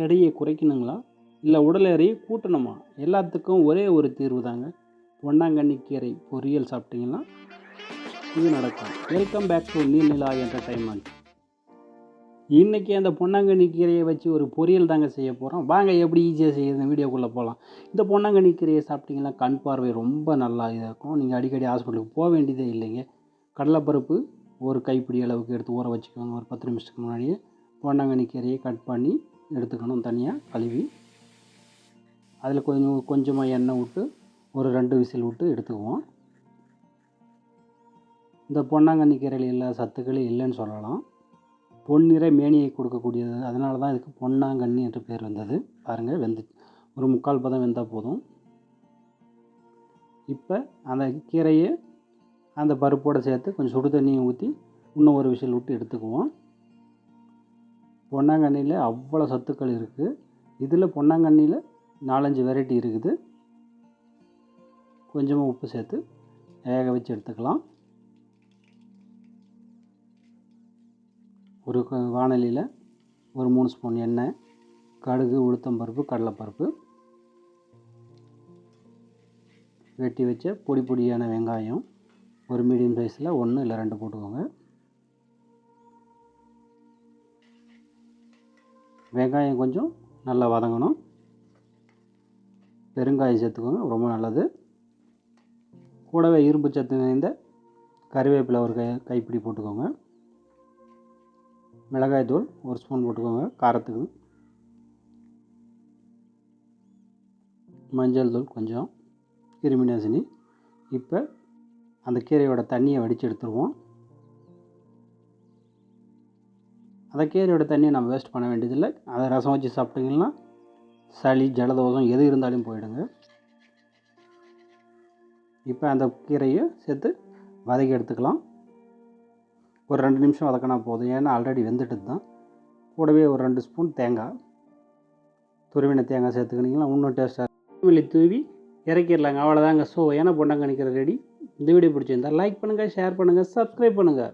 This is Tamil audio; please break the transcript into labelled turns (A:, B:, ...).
A: எடையை குறைக்கணுங்களா இல்லை உடல் எடையை கூட்டணுமா? எல்லாத்துக்கும் ஒரே ஒரு தீர்வு தாங்க. பொன்னாங்கண்ணி கீரை பொரியல் சாப்பிட்டீங்கன்னா இது நடக்கும். Welcome back to Neelnila entertainment. இன்றைக்கி அந்த பொன்னாங்கண்ணி கீரையை வச்சு ஒரு பொரியல் தாங்க செய்ய போகிறோம். வாங்க எப்படி ஈஸியாக செய்யுது வீடியோக்குள்ளே போகலாம். இந்த பொன்னாங்கண்ணி கீரையை சாப்பிட்டிங்கன்னா கண் பார்வை ரொம்ப நல்லா இருக்கும். நீங்கள் அடிக்கடி ஹாஸ்பிட்டலுக்கு போக வேண்டியதே இல்லைங்க. கடலைப்பருப்பு ஒரு கைப்பிடி அளவுக்கு எடுத்து ஊற வச்சுக்கோங்க. ஒரு 10 நிமிஷத்துக்கு முன்னாடியே பொன்னாங்கண்ணி கீரையை கட் பண்ணி எடுத்துக்கணும். தனியாக கழுவி அதில் கொஞ்சமாக எண்ணெய் விட்டு ஒரு 2 விசில் விட்டு எடுத்துக்குவோம். இந்த பொன்னாங்கண்ணி கீரையில் எல்லா சத்துக்களும் இல்லைன்னு சொல்லலாம். பொன்னிற மேனியை கொடுக்கக்கூடியது. அதனால தான் இதுக்கு பொன்னாங்கண்ணி என்று பேர் வந்தது. பாருங்கள், ஒரு 3/4 பதம் வெந்தால் போதும். இப்போ அந்த கீரையை அந்த பருப்போடு சேர்த்து கொஞ்சம் சுடு தண்ணியை ஊற்றி இன்னும் ஒரு விசில் விட்டு எடுத்துக்குவோம். பொன்னாங்கண்ணியில் அவ்வளோ சத்துக்கள் இருக்குது. இதில் பொன்னாங்கண்ணியில் 4-5 வெரைட்டி இருக்குது. கொஞ்சமாக உப்பு சேர்த்து வேக வச்சு எடுத்துக்கலாம். ஒரு வாணலியில் ஒரு 3 ஸ்பூன் எண்ணெய், கடுகு, உளுத்தம்பருப்பு, கடலைப்பருப்பு, வெட்டி வச்ச பொடியான வெங்காயம் ஒரு மீடியம் சைஸில் 1 இல்லை 2 போட்டுக்கோங்க. வெங்காயம் கொஞ்சம் நல்லா வதங்கணும். பெருங்காயம் சேர்த்துக்கோங்க, ரொம்ப நல்லது. கூடவே இரும்பு சத்து நிறைந்த கறிவேப்பிலை ஒரு கைப்பிடி போட்டுக்கோங்க. மிளகாய் தூள் 1 ஸ்பூன் போட்டுக்கோங்க காரத்துக்கு. மஞ்சள் தூள் கொஞ்சம், கிருமி நாசினி. இப்போ அந்த கீரையோட தண்ணியை வடித்து எடுத்துருவோம். அந்த கீரையோட தண்ணியை நம்ம வேஸ்ட் பண்ண வேண்டியதில்லை. அதை ரசம் வச்சு சாப்பிட்டிங்கன்னா சளி, ஜலதோஷம் எது இருந்தாலும் போயிடுங்க. இப்போ அந்த கீரையை சேர்த்து வதக்கி எடுத்துக்கலாம். ஒரு 2 நிமிஷம் வதக்கினா போதும், ஏன்னா ஆல்ரெடி வெந்துட்டு தான். கூடவே ஒரு 2 ஸ்பூன் தேங்காய், துருவின தேங்காய் சேர்த்துக்கிட்டிங்கன்னா இன்னும் டேஸ்ட்டாக கொத்தமல்லி தூவி இறக்கிடலாங்க. அவ்வளோதாங்க. ஸோ ஏன்னா பொன்னாங்கண்ணி கீரை ரெடி. இந்த வீடியோ பிடிச்சிருந்தால் லைக் பண்ணுங்கள், ஷேர் பண்ணுங்கள், சப்ஸ்கிரைப் பண்ணுங்கள்.